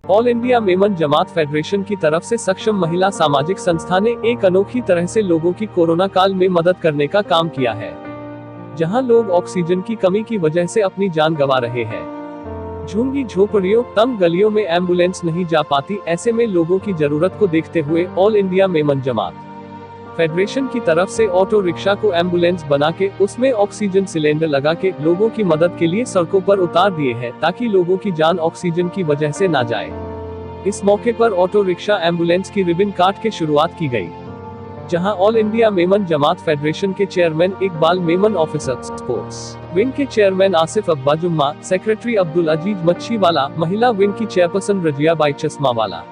All India Memon Jamat federation की तरफ से सक्षम महिला सामाजिक संस्था ने एक अनोखी तरह से लोगों की कोरोना काल में मदद करने का काम किया है। जहां लोग ऑक्सीजन की कमी की वजह से अपनी जान गंवा रहे हैं। झुग्गी झोपड़ियों, तंग गलियों में एम्बुलेंस नहीं जा पाती, ऐसे में लोगों की जरूरत को देखते हुए all India Memon Jamat federation की तरफ से ऑटो रिक्शा को एम्बुलेंस बना के उसमें ऑक्सीजन सिलेंडर लगा के लोगों की मदद के लिए सड़कों पर उतार दिए हैं, ताकि लोगों की जान ऑक्सीजन की वजह से ना जाए। इस मौके पर ऑटो रिक्शा एम्बुलेंस की रिबन काट के शुरुआत की गई, जहां all India Memon Jamat federation के chairman Iqbal Memon, officer sports wing के चेयरमैन आसिफ अब्बा जुम्मा, सेक्रेटरी अब्दुल अजीज मच्छीवाला, महिला विंग की चेयरपर्सन रजिया बाई चश्मावाला,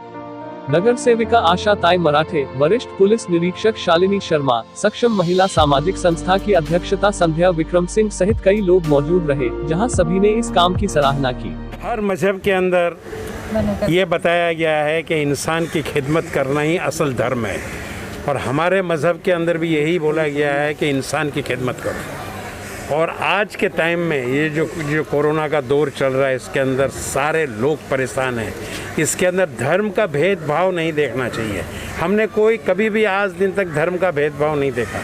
नगर सेविका आशा ताई मराठे, वरिष्ठ पुलिस निरीक्षक शालिनी शर्मा, सक्षम महिला सामाजिक संस्था की अध्यक्षता संध्या विक्रम सिंह सहित कई लोग मौजूद रहे, जहां सभी ने इस काम की सराहना की। हर मजहब के अंदर ये बताया गया है कि इंसान की खिदमत करना ही असल धर्म है, और हमारे मजहब के अंदर भी यही बोला गया है कि इंसान की खिदमत करो। और आज के टाइम में ये जो कोरोना का दौर चल रहा है, इसके अंदर सारे लोग परेशान हैं। इसके अंदर धर्म का भेदभाव नहीं देखना चाहिए। हमने कभी भी आज दिन तक धर्म का भेदभाव नहीं देखा।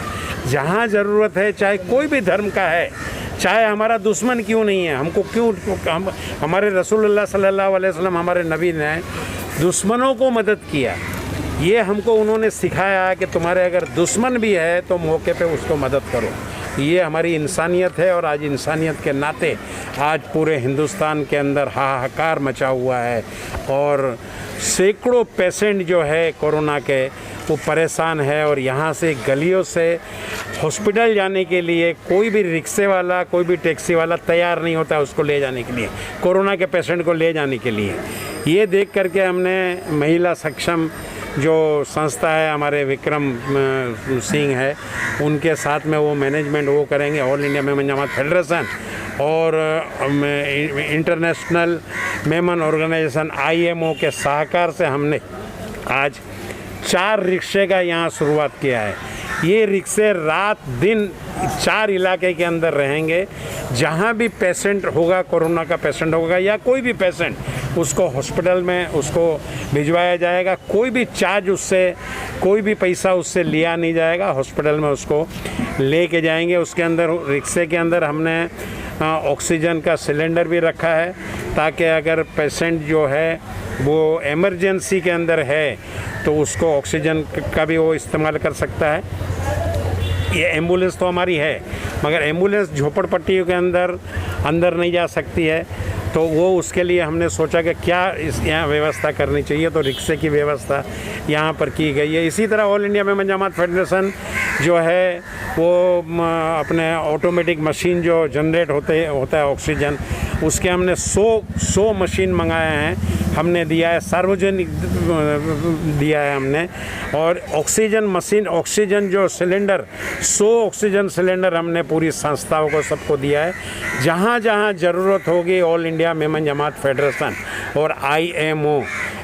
जहाँ ज़रूरत है, चाहे कोई भी धर्म का है, चाहे हमारा दुश्मन क्यों नहीं है, हमको हमारे रसूलुल्लाह सल्लल्लाहु अलैहि वसल्लम, हमारे नबी ने दुश्मनों को मदद किया। ये हमको उन्होंने सिखाया कि तुम्हारे अगर दुश्मन भी है तो मौके पे उसको मदद करो। ये हमारी इंसानियत है, और आज इंसानियत के नाते आज पूरे हिंदुस्तान के अंदर हाहाकार मचा हुआ है, और सैकड़ों पेशेंट जो है कोरोना के वो परेशान है। और यहाँ से गलियों से हॉस्पिटल जाने के लिए कोई भी रिक्शे वाला, कोई भी टैक्सी वाला तैयार नहीं होता उसको ले जाने के लिए, कोरोना के पेशेंट को ले जाने के लिए। ये देख करके हमने महिला सक्षम जो संस्था है, हमारे विक्रम सिंह है, उनके साथ में वो मैनेजमेंट वो करेंगे, all India Memon Jamat federation और इंटरनेशनल मेमन ऑर्गेनाइजेशन IMO के सहकार से हमने आज 4 रिक्शे का यहाँ शुरुआत किया है। ये रिक्शे रात दिन 4 इलाके के अंदर रहेंगे। जहाँ भी पेशेंट होगा, कोरोना का पेशेंट होगा या कोई भी पेशेंट, उसको हॉस्पिटल में उसको भिजवाया जाएगा। कोई भी चार्ज उससे, कोई भी पैसा उससे लिया नहीं जाएगा। हॉस्पिटल में उसको लेके जाएंगे। उसके अंदर, रिक्शे के अंदर हमने ऑक्सीजन का सिलेंडर भी रखा है, ताकि अगर पेशेंट जो है वो इमरजेंसी के अंदर है तो उसको ऑक्सीजन का भी वो इस्तेमाल कर सकता है। ये एम्बुलेंस तो हमारी है, मगर एम्बुलेंस झोपड़पट्टियों के अंदर नहीं जा सकती है, तो वो उसके लिए हमने सोचा कि क्या यहाँ व्यवस्था करनी चाहिए, तो रिक्शे की व्यवस्था यहाँ पर की गई है। इसी तरह all India Memon Jamat federation जो है वो अपने ऑटोमेटिक मशीन जो जनरेट होता है ऑक्सीजन, उसके हमने 100 मशीन मंगाए हैं, हमने दिया है, सार्वजनिक दिया है हमने। और ऑक्सीजन मशीन, ऑक्सीजन जो सिलेंडर, 100 ऑक्सीजन सिलेंडर हमने पूरी संस्थाओं को सबको दिया है। जहाँ जहाँ ज़रूरत होगी, all India Memon Jamat federation और IMO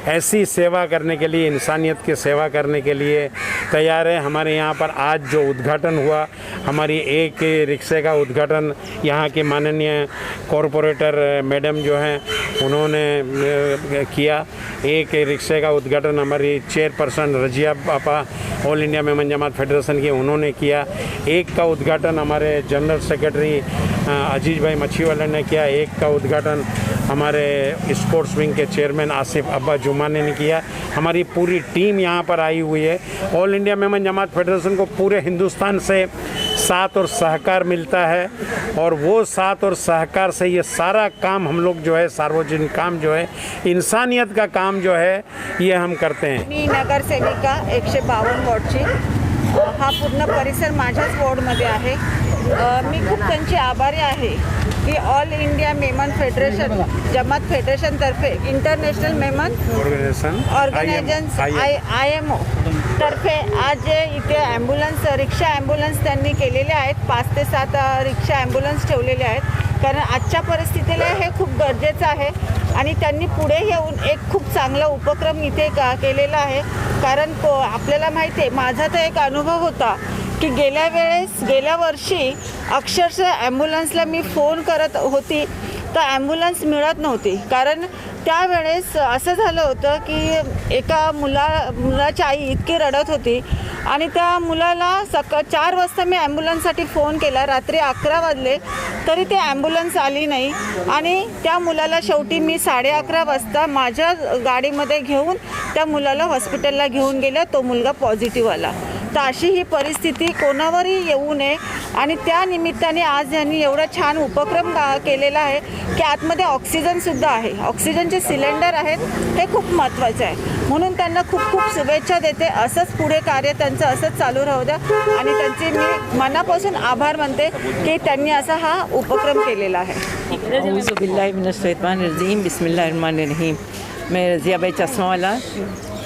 ऐसी सेवा करने के लिए, इंसानियत की सेवा करने के लिए तैयार है। हमारे यहाँ पर आज जो उद्घाटन हुआ, हमारी एक रिक्शे का उद्घाटन यहाँ की माननीय कॉरपोरेटर मैडम जो हैं उन्होंने किया। एक रिक्शे का उद्घाटन हमारी चेयरपर्सन रजिया बापा, all India Memon Jamat federation की, उन्होंने किया। एक का उद्घाटन हमारे जनरल सेक्रेटरी अजीज भाई मच्छीवाला ने किया। एक का उद्घाटन हमारे स्पोर्ट्स विंग के चेयरमैन आसिफ अब्बा जुम्मा ने किया। हमारी पूरी टीम यहाँ पर आई हुई है। All India Memon Jamat federation को पूरे हिंदुस्तान से साथ और सहकार मिलता है, और वो साथ और सहकार से ये सारा काम हम लोग जो है, सार्वजनिक काम जो है, इंसानियत का काम जो है, ये हम करते हैं। मी नगर सेविका 152 वॉर्डची। हा पूर्ण परिसर माझ्याच वॉर्डमध्ये आहे। मी खूप त्यांची आभारी आहे की ऑल इंडिया मेमन फेडरेशन जमात फेडरेशन तर्फे इंटरनॅशनल मेमन ऑर्गनायझेशन IMO तर्फे आज इथे ॲम्ब्युलन्स, रिक्षा ॲम्ब्युलन्स त्यांनी केलेले आहेत। 5 ते 7 रिक्षा ॲम्ब्युलन्स ठेवलेले आहेत, कारण आजच्या परिस्थितीला हे खूप गरजेचं आहे। आणि त्यांनी पुढे येऊन एक खूप चांगला उपक्रम इथे केलेला आहे। कारण आपल्याला माहिती आहे, माझा तर एक अनुभव होता की गेल्या वर्षी अक्षरशः ॲम्ब्युलन्सला मी फोन करत होती तर ॲम्ब्युलन्स मिळत नव्हती, कारण त्यावेळेस असं झालं होतं की एका मुलाची आई इतकी रडत होती आणि त्या मुलाला 4 वाजता मी ॲम्ब्युलन्ससाठी फोन केला, रात्री 11 वाजले तरी ते ॲम्ब्युलन्स आली नाही आणि त्या मुलाला शेवटी मी 11:30 वाजता माझ्या गाडीमध्ये घेऊन त्या मुलाला हॉस्पिटलला घेऊन गेलं. तो मुलगा पॉझिटिव्ह आला. तर अशी ही परिस्थिती कोणावरही येऊ नये आणि त्या निमित्ताने आज यांनी एवढा छान उपक्रम केलेला आहे की आतमध्ये ऑक्सिजनसुद्धा आहे, ऑक्सिजनचे सिलेंडर आहेत, हे खूप महत्त्वाचं आहे. म्हणून त्यांना खूप खूप शुभेच्छा देते. असंच पुढे कार्य त्यांचं असंच चालू राहू द्या आणि त्यांचे मी मनापासून आभार मानते की त्यांनी असा हा उपक्रम केलेला आहे. बिस्मिल्लाहिर्रहमानिर्रहीम. मैं रज़ियाबाई चश्मावाला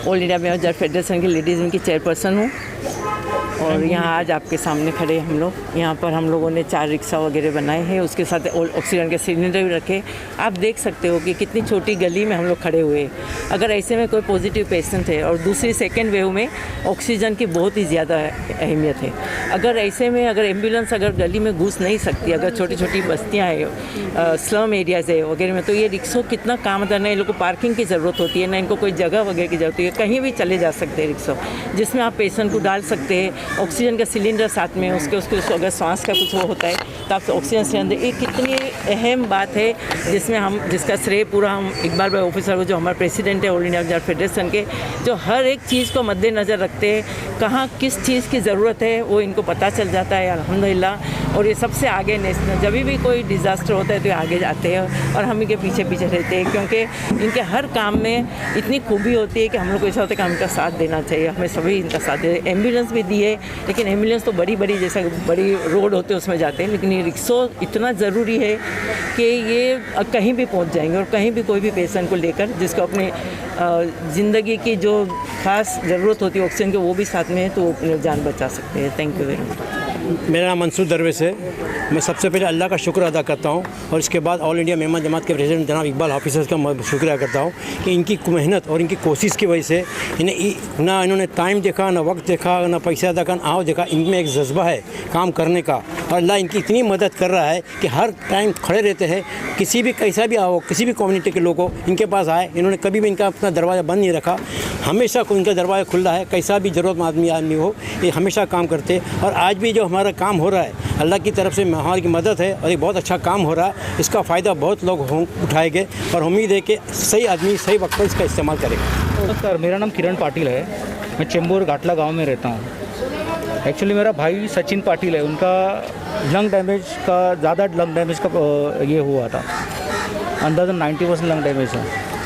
ऑल इंडिया मेमन फेडरेशन की लेडीज़ विंग की चेयरपर्सन हूँ और यहाँ आज आपके सामने खड़े हम लोग. यहाँ पर हम लोगों ने 4 रिक्शा वगैरह बनाए हैं, उसके साथ ऑक्सीजन के सिलेंडर भी रखे. आप देख सकते हो कि कितनी छोटी गली में हम लोग खड़े हुए. अगर ऐसे में कोई पॉजिटिव पेशेंट है और दूसरी सेकेंड वेव में ऑक्सीजन की बहुत ही ज़्यादा अहमियत है. अगर ऐसे में अगर एम्बुलेंस अगर गली में घुस नहीं सकती, अगर छोटी छोटी बस्तियाँ हैं, स्लम एरियाज़ है वगैरह में, तो ये रिक्शों कितना काम आता है. ना इन लोगों को पार्किंग की ज़रूरत होती है, ना इनको कोई जगह वगैरह की ज़रूरत है. कहीं भी चले जा सकते हैं रिक्शा, जिसमें आप पेशेंट को डाल सकते हैं. ऑक्सीजन का सिलेंडर साथ में, उसके अगर सांस का कुछ वो होता है तो आप ऑक्सीजन सिलेंडर. ये कितनी अहम बात है जिसका श्रेय पूरा हम इकबाल भाई ऑफिसर जो हमारे प्रेसिडेंट है ऑल इंडिया फेडरेशन के, जो हर एक चीज़ को मद्देनज़र रखते हैं. कहाँ किस चीज़ की ज़रूरत है वो इनको पता चल जाता है अल्हम्दुलिल्लाह. और ये सबसे आगे नेशनल जब भी कोई डिज़ास्टर होता है तो ये आगे जाते हैं और हम इनके पीछे पीछे रहते हैं, क्योंकि इनके हर काम में इतनी खूबी होती है कि हम लोग को ऐसा होता है कि हम इनका साथ देना चाहिए. हमें सभी इनका साथ दे. एम्बुलेंस भी दी है, लेकिन एम्बुलेंस तो बड़ी बड़ी जैसे बड़ी रोड होते हैं उसमें जाते हैं, लेकिन ये रिक्शा इतना ज़रूरी है कि ये कहीं भी पहुंच जाएंगे और कहीं भी कोई भी पेशेंट को लेकर जिसको अपने ज़िंदगी की जो ख़ास ज़रूरत होती है ऑक्सीजन की, वो भी साथ में है तो वो अपनी जान बचा सकते हैं. Thank you very much. मेरा नाम मंसूर दरवेश है. मैं सबसे पहले अल्लाह का शुक्र अदा करता हूँ और इसके बाद ऑल इंडिया मेमन जमात के प्रेसिडेंट जनाब इकबाल ऑफिसर्स का शुक्रिया करता हूँ कि इनकी मेहनत और इनकी कोशिश की वजह से ना इन्होंने टाइम देखा, ना वक्त देखा, ना पैसा देखा, ना आओ देखा. इनमें एक जज्बा है काम करने का और अल्लाह इनकी इतनी मदद कर रहा है कि हर टाइम खड़े रहते हैं. किसी भी कैसा भी आओ, किसी भी कम्युनिटी के लोगों इनके पास आए, इन्होंने कभी भी इनका अपना दरवाज़ा बंद नहीं रखा. हमेशा इनका दरवाज़ा खुला है. कैसा भी ज़रूरतमंद आदमी हो, ये हमेशा काम करते. और आज भी जो हमारा काम हो रहा है अल्लाह की तरफ से हमारी मदद है और ये बहुत अच्छा काम हो रहा है. इसका फ़ायदा बहुत लोग उठाएंगे और उम्मीद है कि सही आदमी सही वक्त पर इसका इस्तेमाल करेगा. सर, मेरा नाम किरण पाटिल है. मैं चेंबूर घाटला गांव में रहता हूँ. एक्चुअली मेरा भाई सचिन पाटिल है, उनका लंग डैमेज का ज़्यादा लंग डैमेज का ये हुआ था, अंदाज़न 90% लंग डैमेज है.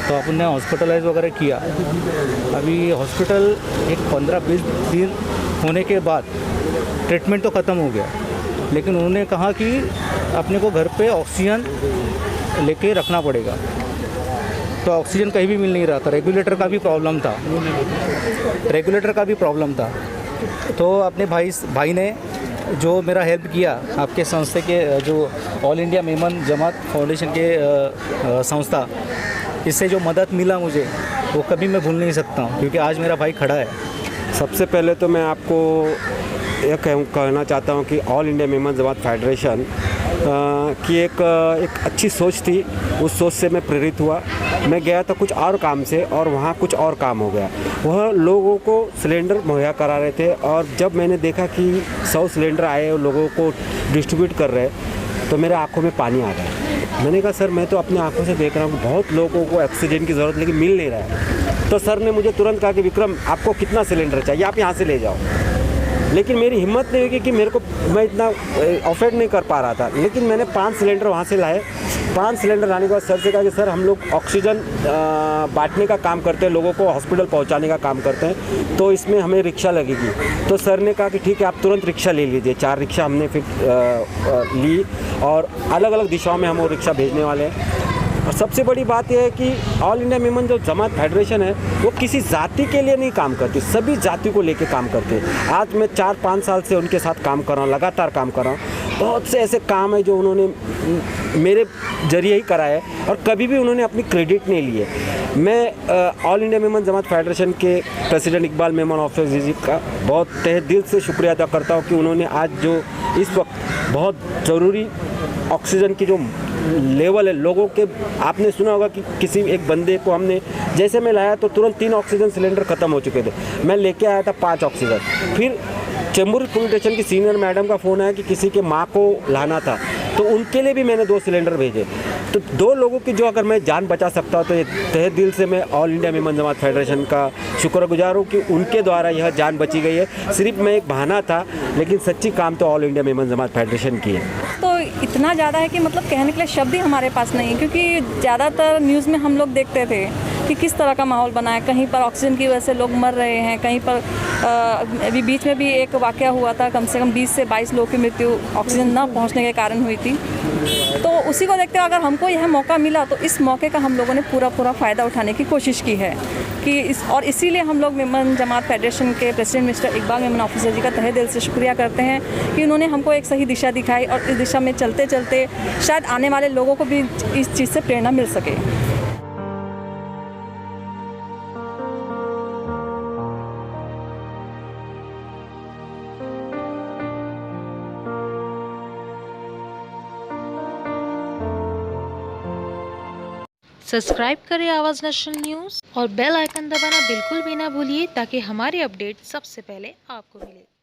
तो अपन ने हॉस्पिटलाइज वगैरह किया. अभी हॉस्पिटल एक 15-20 दिन होने के बाद ट्रीटमेंट तो ख़त्म हो गया, लेकिन उन्होंने कहा कि अपने को घर पे ऑक्सीजन लेके रखना पड़ेगा. तो ऑक्सीजन कहीं भी मिल नहीं रहा था. रेगुलेटर का भी प्रॉब्लम था. तो अपने भाई ने जो मेरा हेल्प किया, आपके संस्था के जो ऑल इंडिया मेमन जमात फाउंडेशन के संस्था, इससे जो मदद मिला मुझे वो कभी मैं भूल नहीं सकता हूँ, क्योंकि आज मेरा भाई खड़ा है. सबसे पहले तो मैं आपको यह कहना चाहता हूँ कि all India Memon Jamat federation की एक अच्छी सोच थी. उस सोच से मैं प्रेरित हुआ. मैं गया था कुछ और काम से और वहाँ कुछ और काम हो गया. वह लोगों को सिलेंडर मुहैया करा रहे थे और जब मैंने देखा कि 100 सिलेंडर आए और लोगों को डिस्ट्रीब्यूट कर रहे, तो मेरे आंखों में पानी आ गया. मैंने कहा सर, मैं तो अपनी आंखों से देख रहा हूँ बहुत लोगों को ऑक्सीजन की ज़रूरत, लेकिन मिल नहीं रहा है. तो सर ने मुझे तुरंत कहा कि विक्रम, आपको कितना सिलेंडर चाहिए, आप यहाँ से ले जाओ. लेकिन मेरी हिम्मत नहीं हुई कि मेरे को, मैं इतना अफोर्ड नहीं कर पा रहा था. लेकिन मैंने 5 सिलेंडर वहाँ से लाए. 5 सिलेंडर लाने के बाद सर से कहा कि सर, हम लोग ऑक्सीजन बांटने का काम करते हैं, लोगों को हॉस्पिटल पहुँचाने का काम करते हैं, तो इसमें हमें रिक्शा लगेगी. तो सर ने कहा कि ठीक है, आप तुरंत रिक्शा ले लीजिए. 4 रिक्शा हमने फिर ली और अलग अलग दिशाओं में हम वो रिक्शा भेजने वाले हैं. और सबसे बड़ी बात यह है कि ऑल इंडिया मेमन जो जमात फेडरेशन है वो किसी जाति के लिए नहीं काम करती, सभी जाति को लेके काम करते हैं. आज मैं 4-5 साल से उनके साथ काम कर रहा हूँ, लगातार काम कर रहा हूँ. बहुत से ऐसे काम है जो उन्होंने मेरे जरिए ही कराए और कभी भी उन्होंने अपनी क्रेडिट नहीं लिए. मैं all India Memon Jamat federation के प्रेसिडेंट इकबाल मेमन ऑफिसर जी का बहुत तहे दिल से शुक्रिया अदा करता हूँ कि उन्होंने आज जो इस वक्त बहुत ज़रूरी ऑक्सीजन की जो लेवल है लोगों के। आपने सुना होगा कि किसी एक बंदे को हमने जैसे मैं लाया तो तुरंत 3 ऑक्सीजन सिलेंडर ख़त्म हो चुके थे, मैं लेके आया था 5 ऑक्सीजन। फिर चेंबूर पुलिस स्टेशन की सीनियर मैडम का फ़ोन आया कि किसी के माँ को लाना था, तो उनके लिए भी मैंने 2 सिलेंडर भेजे। तो 2 लोगों की जो अगर मैं जान बचा सकता हूँ तो ये तहे दिल से मैं all India Memon Jamat federation का शुक्रगुजार हूँ कि उनके द्वारा यह जान बची गई है। सिर्फ मैं एक बहाना था, लेकिन सच्ची काम तो all India Memon Jamat federation की है। तो इतना ज़्यादा है कि मतलब कहने के लिए शब्द ही हमारे पास नहीं है, क्योंकि ज़्यादातर न्यूज़ में हम लोग देखते थे कि किस तरह का माहौल बना है। कहीं पर ऑक्सीजन की वजह से लोग मर रहे हैं, कहीं पर अभी बीच में भी एक वाक़या हुआ था, कम से कम 20 से 22 लोगों की मृत्यु ऑक्सीजन न पहुंचने के कारण हुई थी। तो उसी को देखते हुए अगर हमको यह मौका मिला तो इस मौके का हम लोगों ने पूरा फ़ायदा उठाने की कोशिश की है कि इसीलिए हम लोग मेमन जमात फेडरेशन के president mister Iqbal Memon officer ji का तहे दिल से शुक्रिया करते हैं कि उन्होंने हमको एक सही दिशा दिखाई और इस दिशा में चलते चलते शायद आने वाले लोगों को भी इस चीज़ से प्रेरणा मिल सके। सब्सक्राइब करें आवाज़ नेशनल न्यूज़ और बेल आइकन दबाना बिल्कुल भी ना भूलिए ताकि हमारी अपडेट सबसे पहले आपको मिले।